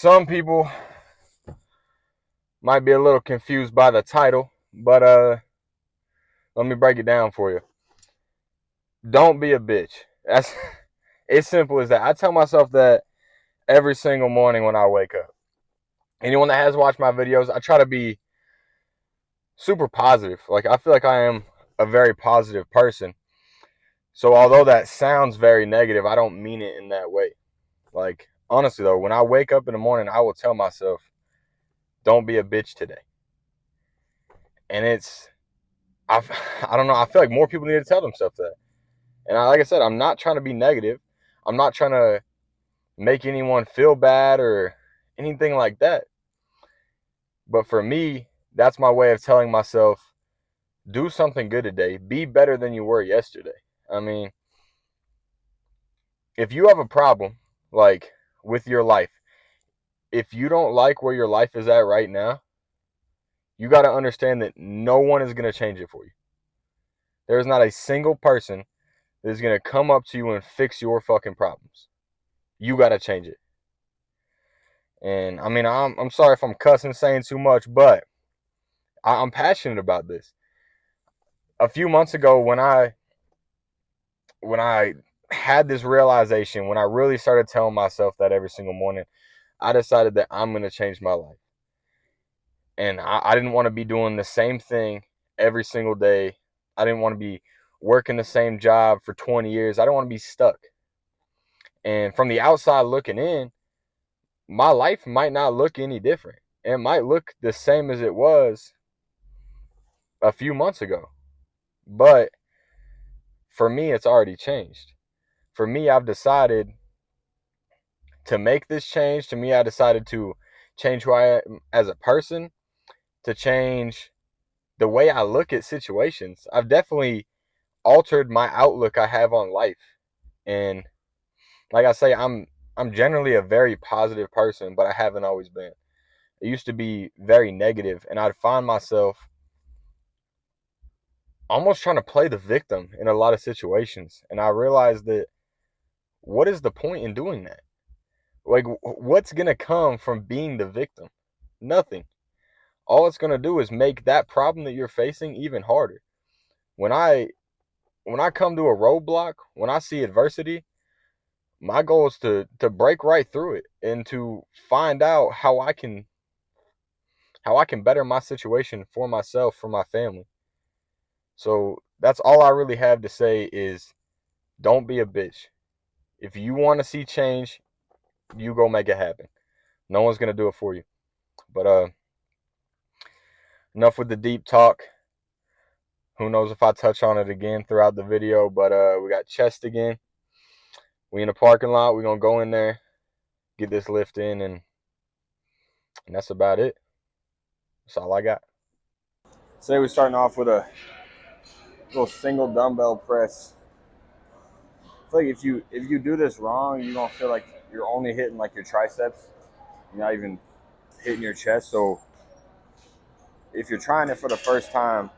some people might be a little confused by the title, but let me break it down for you. Don't be a bitch. That's it's simple as that. I tell myself that every single morning when I wake up. Anyone that has watched my videos, I try to be super positive. Like, I feel like I am a very positive person. So although that sounds very negative, I don't mean it in that way. Like, honestly though, when I wake up in the morning, I will tell myself, don't be a bitch today. And I I don't know, I feel like more people need to tell themselves that. And like I said, I'm not trying to be negative. I'm not trying to make anyone feel bad or anything like that. But for me, that's my way of telling myself, do something good today. Be better than you were yesterday. I mean, if you have a problem, like, with your life, if you don't like where your life is at right now, you got to understand that no one is going to change it for you. There's not a single person that is going to come up to you and fix your fucking problems. You got to change it. And I mean, I'm sorry if I'm cussing, saying too much, but I'm passionate about this. A few months ago, when I had this realization, when I really started telling myself that every single morning, I decided that I'm going to change my life. And I didn't want to be doing the same thing every single day. I didn't want to be working the same job for 20 years. I don't want to be stuck. And from the outside looking in, my life might not look any different. It might look the same as it was a few months ago. But for me, it's already changed. For me, I've decided to make this change. To me, I decided to change who I am as a person, to change the way I look at situations. I've definitely altered my outlook I have on life. And like I say, I'm generally a very positive person, but I haven't always been. I used to be very negative, and I'd find myself almost trying to play the victim in a lot of situations. And I realized that, what is the point in doing that? Like, what's going to come from being the victim? Nothing. All it's going to do is make that problem that you're facing even harder. When I when I come to a roadblock, when I see adversity, my goal is to break right through it and to find out how I can better my situation for myself, for my family. So that's all I really have to say is, don't be a bitch. If you want to see change, you go make it happen. No one's gonna do it for you. But enough with the deep talk. Who knows if I touch on it again throughout the video, but we got chest again. We in the parking lot. We're gonna go in there, get this lift in, and that's about it. That's all I got. Today we're starting off with a little single dumbbell press. I feel like if you do this wrong, you're gonna feel like you're only hitting like your triceps. You're not even hitting your chest. So if you're trying it for the first time,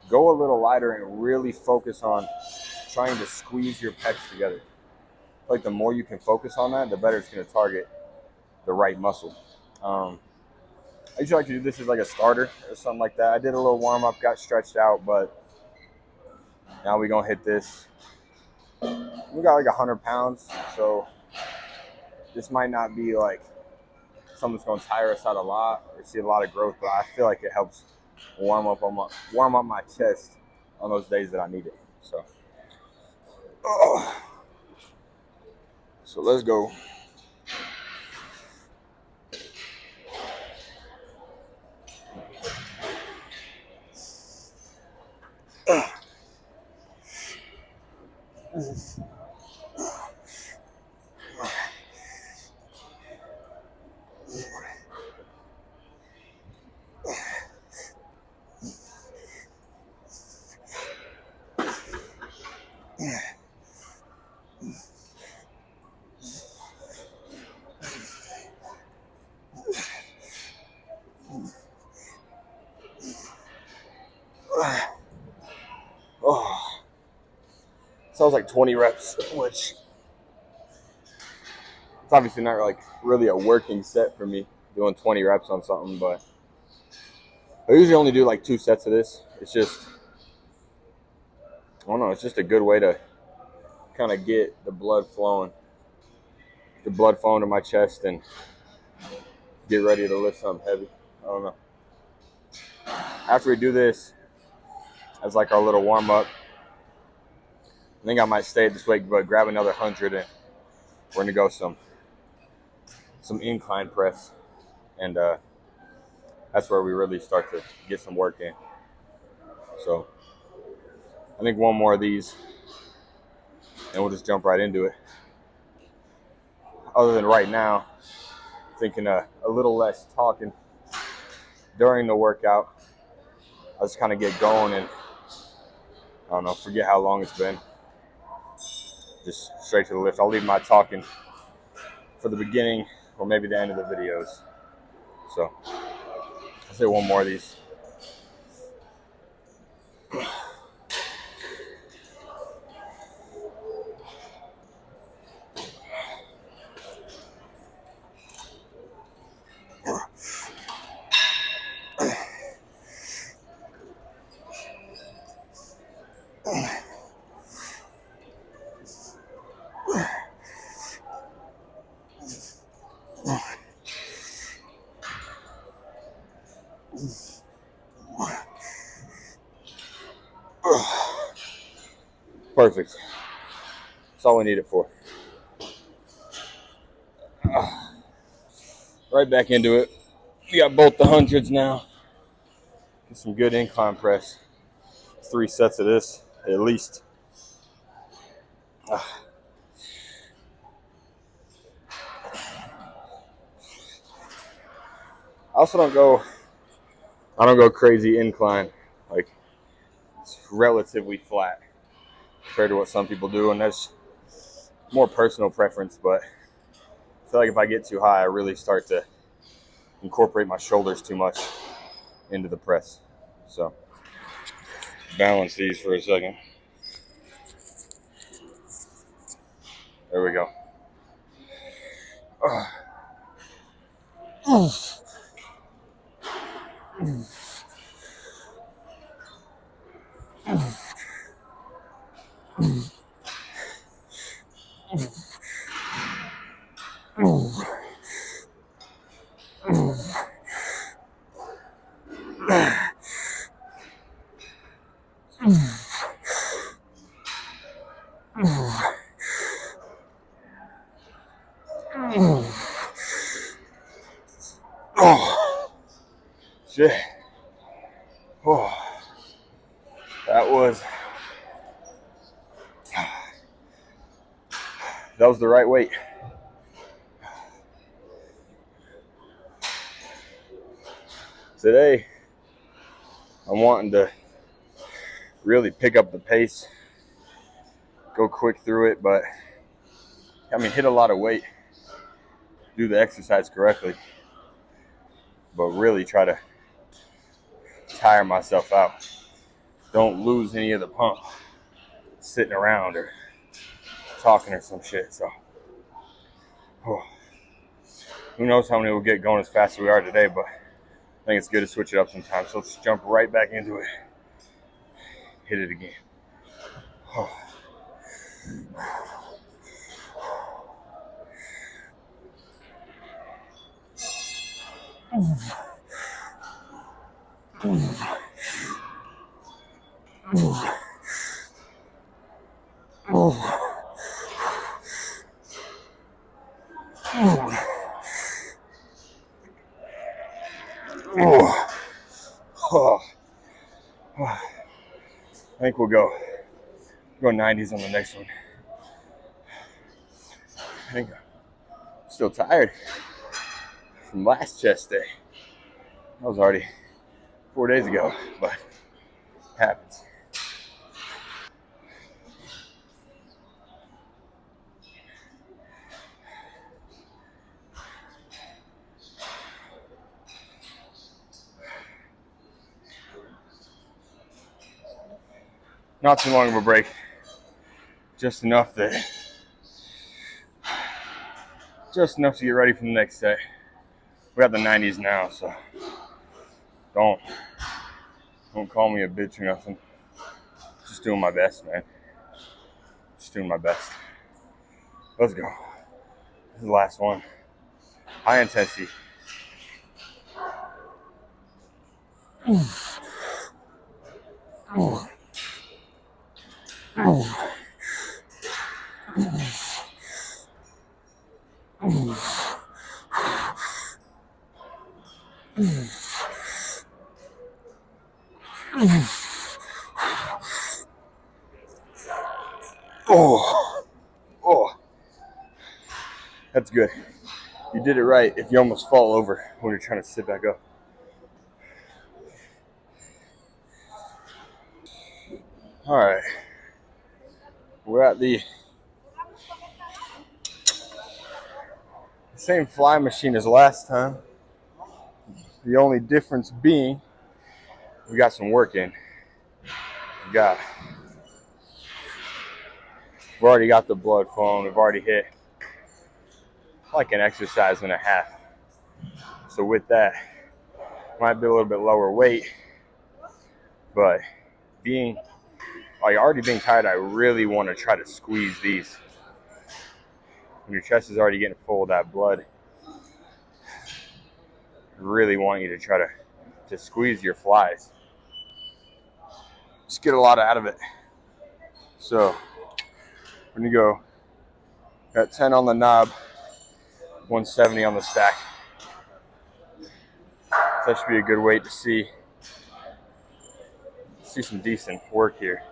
go a little lighter and really focus on trying to squeeze your pecs together. Like, the more you can focus on that, the better it's going to target the right muscle. I usually like to do this as like a starter or something like that. I did a little warm up, got stretched out, but now we're going to hit this. We got like 100 pounds, so this might not be like something that's going to tire us out a lot or see a lot of growth, but I feel like it helps warm up my chest on those days that I need it. So let's go. Oh, sounds like 20 reps, which It's obviously not like really a working set for me doing 20 reps on something, but I usually only do like 2 sets of this. It's just, I don't know, it's just a good way to kind of get the blood flowing to my chest and get ready to lift something heavy. I don't know. After we do this, as like our little warm up, I think I might stay this week, but grab another 100 and we're gonna go some incline press, and that's where we really start to get some work in. So I think one more of these, and we'll just jump right into it. Other than right now, thinking a little less talking during the workout. I just kind of get going and I don't know, forget how long it's been. Just straight to the lift. I'll leave my talking for the beginning or maybe the end of the videos. So I'll say one more of these. Perfect. That's all we need it for. Right back into it. We got both the 100s now. Get some good incline press. 3 sets of this at least. I also don't go crazy incline. Like, it's relatively flat compared to what some people do, and that's more personal preference, but I feel like if I get too high, I really start to incorporate my shoulders too much into the press. So balance these for a second. There we go. Oh, shit. Oh, that was the right weight. Today, I'm wanting to really pick up the pace, go quick through it, but I mean, hit a lot of weight, do the exercise correctly, but really try to tire myself out. Don't lose any of the pump sitting around or talking or some shit. So, who knows how many we'll get going as fast as we are today, but I think it's good to switch it up sometimes. So let's jump right back into it. Hit it again. I think we'll go 90s on the next one. I think I'm still tired from last chest day. That was already 4 days ago, but it happens. Not too long of a break. Just enough just enough to get ready for the next day. We got the 90s now, so don't call me a bitch or nothing. Just doing my best, man. Just doing my best. Let's go. This is the last one. High intensity. Oh, that's good. You did it right if you almost fall over when you're trying to sit back up. All right, we're at the same fly machine as last time. The only difference being we got some work in. We've already got the blood flowing. We've already hit like an exercise and a half. So with that, might be a little bit lower weight, but already being tired, I really want to try to squeeze these. When your chest is already getting full of that blood, I really want you to try to squeeze your flies. Just get a lot out of it. So when you go at 10 on the knob, 170 on the stack. That should be a good weight to see some decent work here.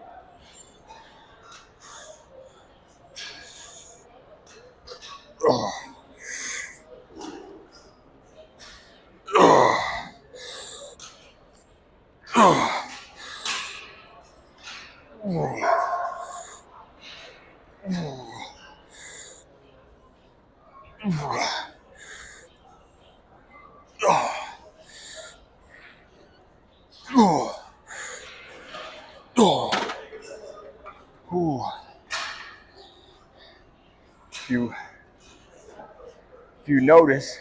If you notice,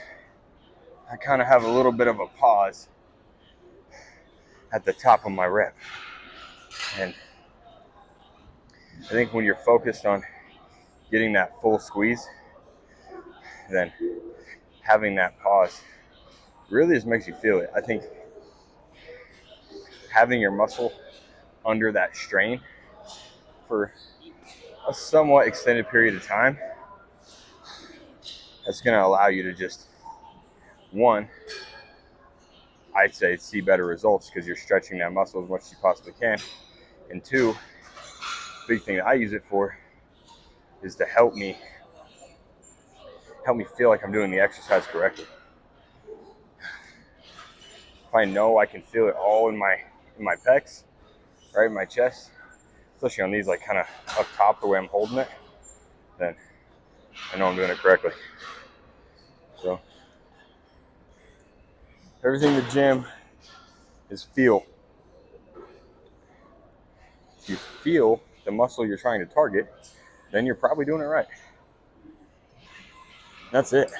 I kind of have a little bit of a pause at the top of my rep. And I think when you're focused on getting that full squeeze, then having that pause really just makes you feel it. I think having your muscle under that strain for a somewhat extended period of time, that's going to allow you to just, one, I'd say see better results because you're stretching that muscle as much as you possibly can. And two, big thing that I use it for is to help me feel like I'm doing the exercise correctly. If I know I can feel it all in my pecs, right in my chest, especially on these like kind of up top the way I'm holding it, then I know I'm doing it correctly. So everything in the gym is feel. If you feel the muscle you're trying to target, then you're probably doing it right. That's it.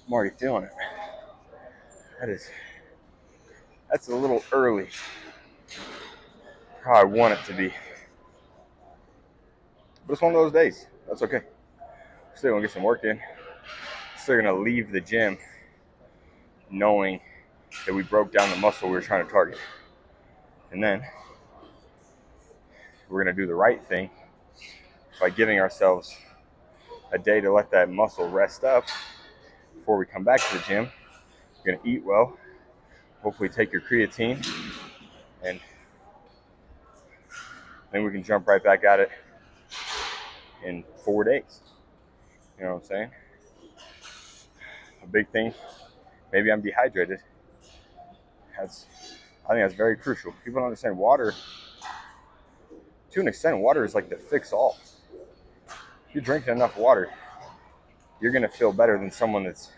I'm already feeling it. That's a little early. How I want it to be. But it's one of those days. That's okay. Still gonna get some work in. Still gonna leave the gym knowing that we broke down the muscle we were trying to target. And then we're gonna do the right thing by giving ourselves a day to let that muscle rest up before we come back to the gym. We're gonna eat well, hopefully take your creatine, and then we can jump right back at it in 4 days. You know what I'm saying? a big thing. Maybe I'm dehydrated. I think that's very crucial. People don't understand water. To an extent, water is like the fix-all. If you're drinking enough water, you're going to feel better than someone that's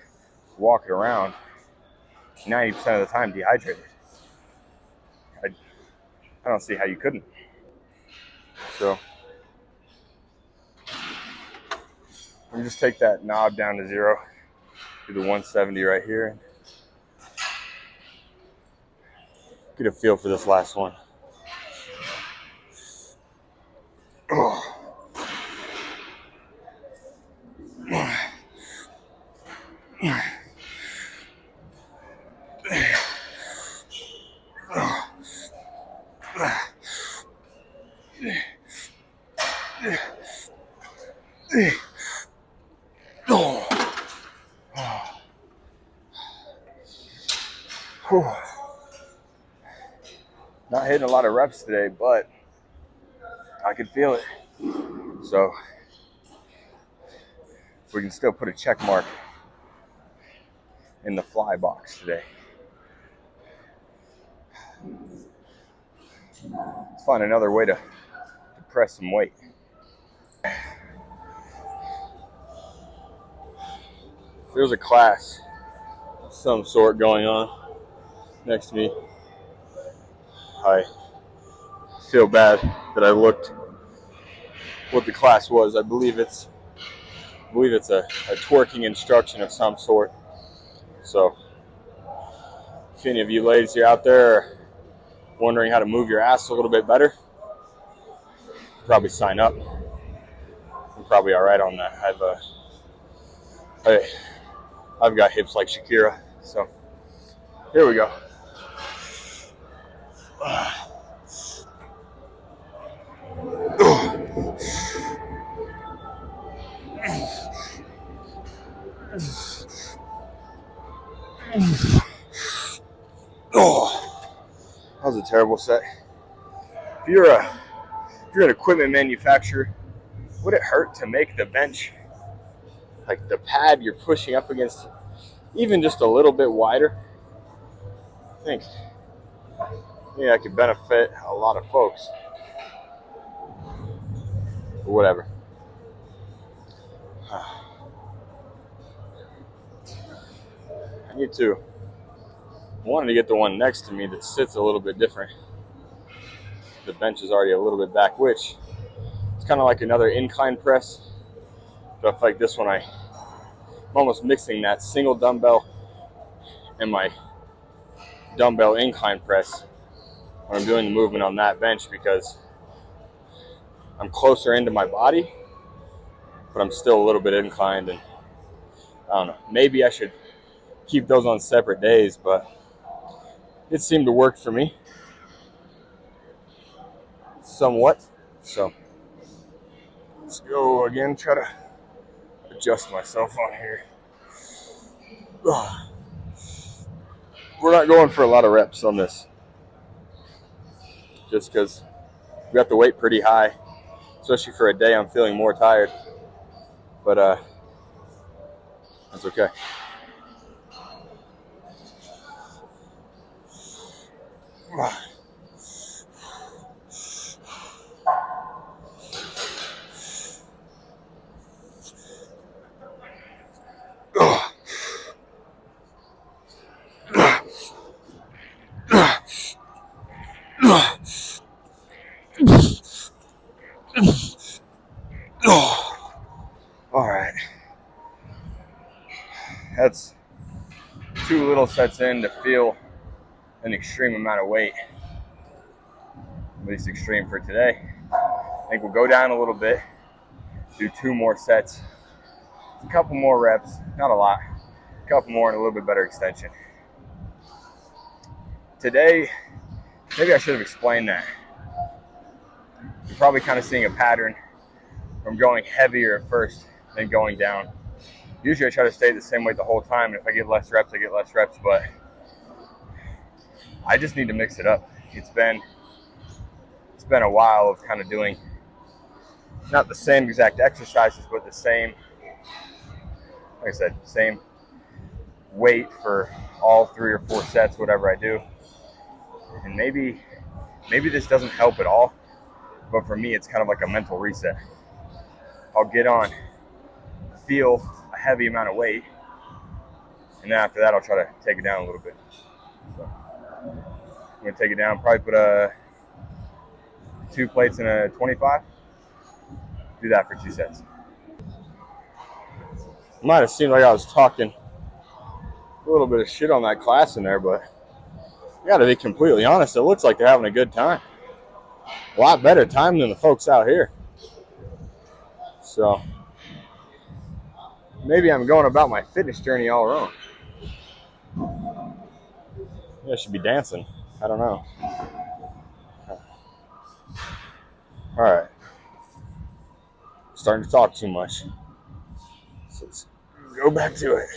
walking around 90% of the time dehydrated. I don't see how you couldn't. So let me just take that knob down to 0. Do the 170 right here. Get a feel for this last one. Not hitting a lot of reps today, but I can feel it. So we can still put a check mark in the fly box today. Let's find another way to press some weight. There's a class of some sort going on next to me. I feel bad that I looked what the class was. I believe it's a twerking instruction of some sort. So if any of you ladies are out there are wondering how to move your ass a little bit better, probably sign up. I'm probably all right on that. I've got hips like Shakira. So here we go. Oh, that was a terrible set. If you're an equipment manufacturer, would it hurt to make the bench, like the pad you're pushing up against, even just a little bit wider? I think that could benefit a lot of folks. But whatever. I wanted to get the one next to me that sits a little bit different. The bench is already a little bit back, which it's kind of like another incline press. But I feel like this one, I'm almost mixing that single dumbbell and my dumbbell incline press when I'm doing the movement on that bench, because I'm closer into my body, but I'm still a little bit inclined. And I don't know, maybe I should keep those on separate days, but it seemed to work for me somewhat. So let's go again, try to adjust myself on here. We're not going for a lot of reps on this, just because we got the weight pretty high, especially for a day I'm feeling more tired. But that's okay. All right. That's 2 little sets in to feel an extreme amount of weight. At least extreme for today. I think we'll go down a little bit, do 2 more sets, a couple more reps, not a lot, a couple more and a little bit better extension. Today, maybe I should have explained that. You're probably kind of seeing a pattern from going heavier at first, then going down. Usually I try to stay the same weight the whole time, and if I get less reps, I get less reps, but I just need to mix it up. It's been a while of kind of doing not the same exact exercises, but the same, like I said, same weight for all 3 or 4 sets, whatever I do. And maybe this doesn't help at all, but for me, it's kind of like a mental reset. I'll get on, feel a heavy amount of weight, and then after that, I'll try to take it down a little bit. So I'm gonna take it down, probably put 2 plates in a 25. Do that for 2 sets. It might have seemed like I was talking a little bit of shit on that class in there, but I gotta be completely honest, it looks like they're having a good time. A lot better time than the folks out here. So maybe I'm going about my fitness journey all wrong. Maybe I should be dancing. I don't know. All right. Starting to talk too much. So let's go back to it.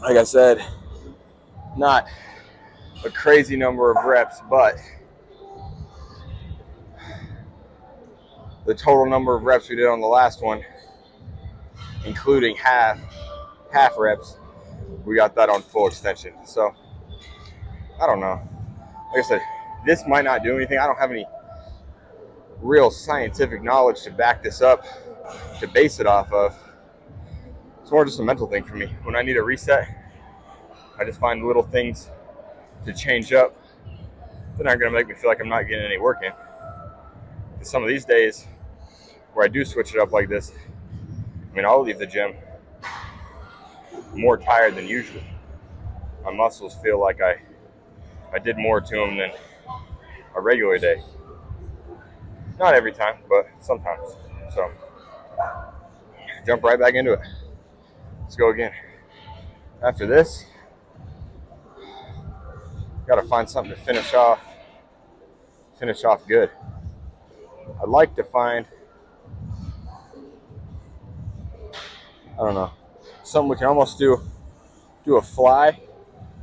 Like I said, not a crazy number of reps, but the total number of reps we did on the last one, including half reps, we got that on full extension. So I don't know. Like I said, this might not do anything. I don't have any real scientific knowledge to back this up, to base it off of. It's more just a mental thing for me. When I need a reset, I just find little things to change up that aren't going to make me feel like I'm not getting any work in. Because some of these days where I do switch it up like this, I mean, I'll leave the gym more tired than usual. My muscles feel like I did more to them than a regular day. Not every time, but sometimes. So, jump right back into it. Let's go again. After this, got to find something to finish off good. I'd like to find, I don't know, something we can almost do a fly,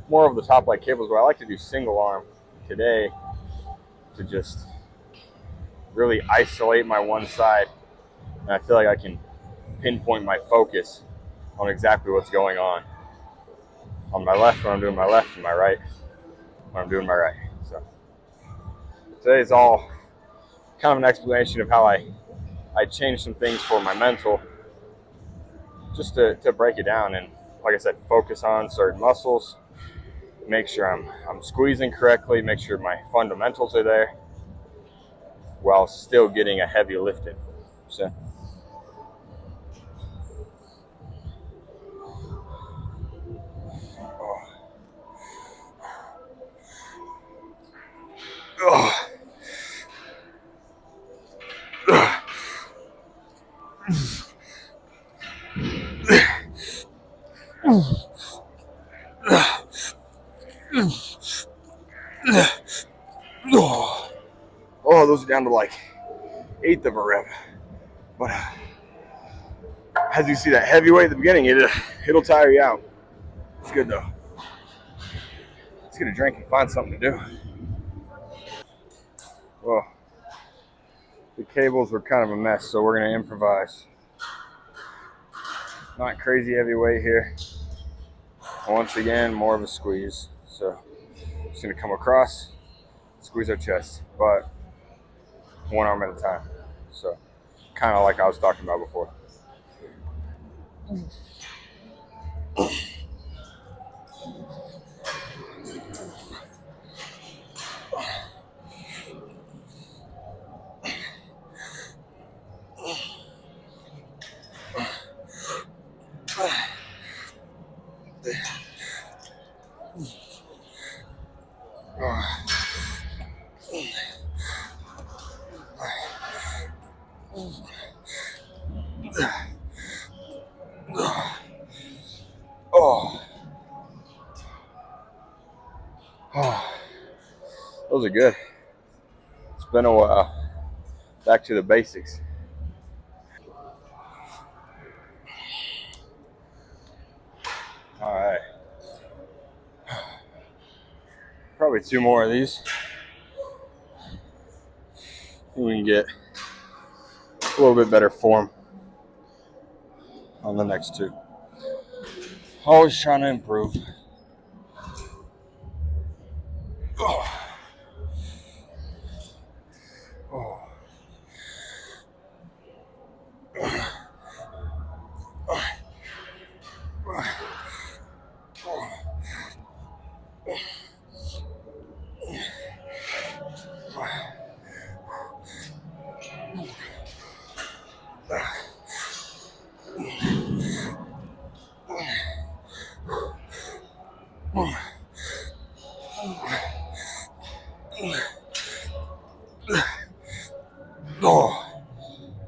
more over the top like cables, but I like to do single arm today to just really isolate my one side, and I feel like I can pinpoint my focus on exactly what's going on my left when I'm doing my left and my right when I'm doing my right. So today's all kind of an explanation of how I changed some things for my mental, just to break it down and, like I said, focus on certain muscles, make sure I'm squeezing correctly, make sure my fundamentals are there while still getting a heavy lift in. So those are down to like 1/8 of a rep. But as you see that heavy weight at the beginning, it'll tire you out. It's good though. Let's get a drink and find something to do. Well, the cables were kind of a mess, so we're gonna improvise. Not crazy heavy weight here. Once again, more of a squeeze. So just gonna come across, squeeze our chest, but one arm at a time. So kind of like I was talking about before. Oh, those are good. It's been a while. Back to the basics. All right. Probably 2 more of these. We can get a little bit better form on the next 2. Always trying to improve. Oh. Oh.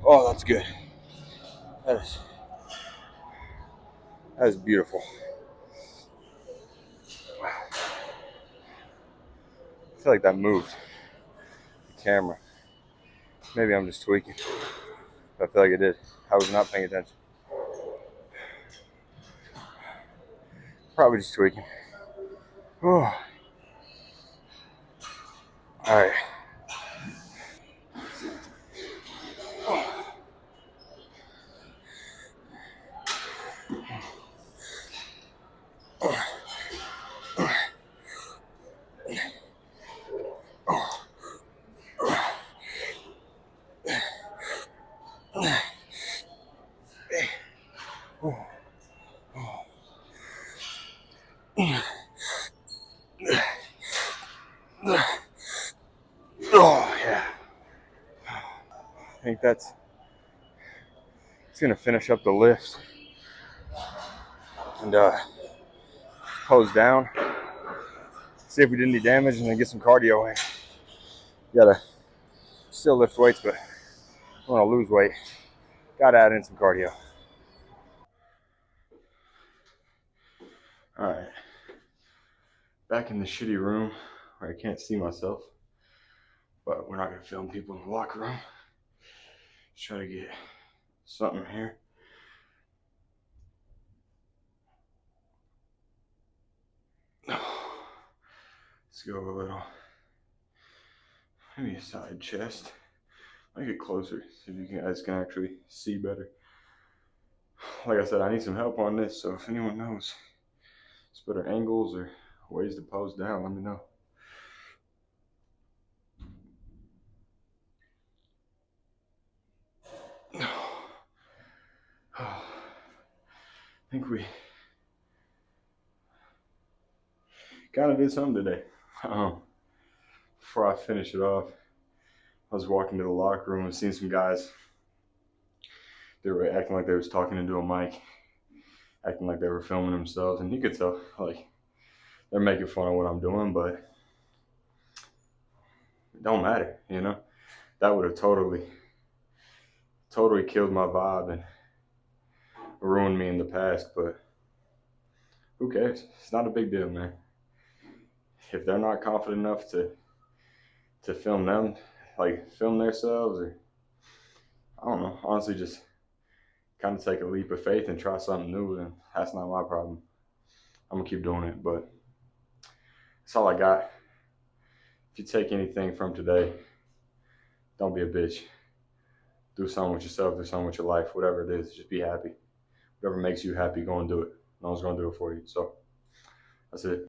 Oh, that's good. That is beautiful. I feel like that moved the camera. Maybe I'm just tweaking. But I feel like it did. I was not paying attention. Probably just tweaking. Oh. All right. Oh, yeah. I think it's gonna finish up the lift and pose down, see if we did any damage, and then get some cardio in. Gotta still lift weights, but I want to lose weight. Gotta add in some cardio. All right, back in the shitty room where I can't see myself, but we're not gonna film people in the locker room. Just try to get something here. Let's go a little, maybe a side chest. I get closer so you guys can actually see better. Like I said, I need some help on this, so if anyone knows it's better angles or ways to pose down, let me know. I think we kind of did something today. Before I finish it off, I was walking to the locker room and seeing some guys. They were acting like they was talking into a mic, acting like they were filming themselves, and you could tell like they're making fun of what I'm doing, but it don't matter, you know. That would have totally killed my vibe and ruined me in the past, but who cares? It's not a big deal, man. If they're not confident enough to film them, like film themselves, or I don't know, honestly, just kind of take a leap of faith and try something new, then that's not my problem. I'm gonna keep doing it, but that's all I got. If you take anything from today, don't be a bitch. Do something with yourself, do something with your life, whatever it is, just be happy. Whatever makes you happy, go and do it. No one's gonna do it for you. So that's it.